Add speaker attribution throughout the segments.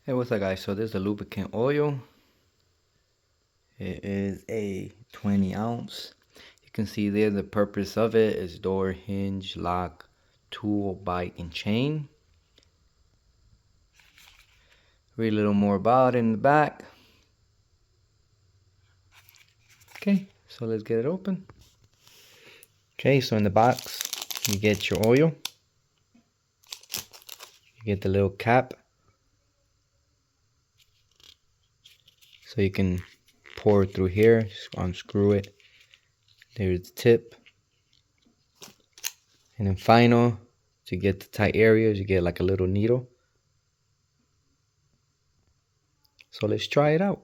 Speaker 1: Hey, what's up guys? So this is the lubricant oil. It is a 20 ounce. You can see there the purpose of it is door, hinge, lock, tool, bike, and chain. Read a little more about it in the back. Okay, so let's get it open. Okay, so in the box you get your oil. You get the little cap so you can pour it through here. Just unscrew it. There's the tip. And then final, to get the tight areas, you get like a little needle. So let's try it out.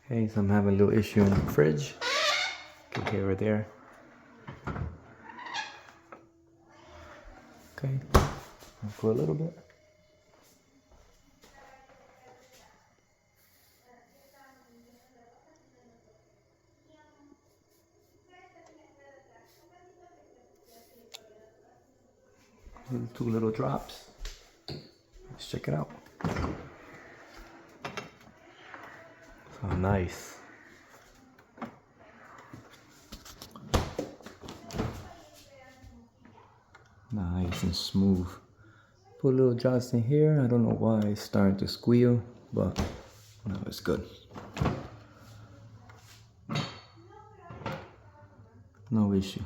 Speaker 1: Okay, so I'm having a little issue in the fridge. You can hear it there. Okay, for a little bit. Two little drops. Let's check it out. Oh, nice. Nice and smooth. Put a little drops in here. I don't know why it's starting to squeal, but no, it's good. No issue.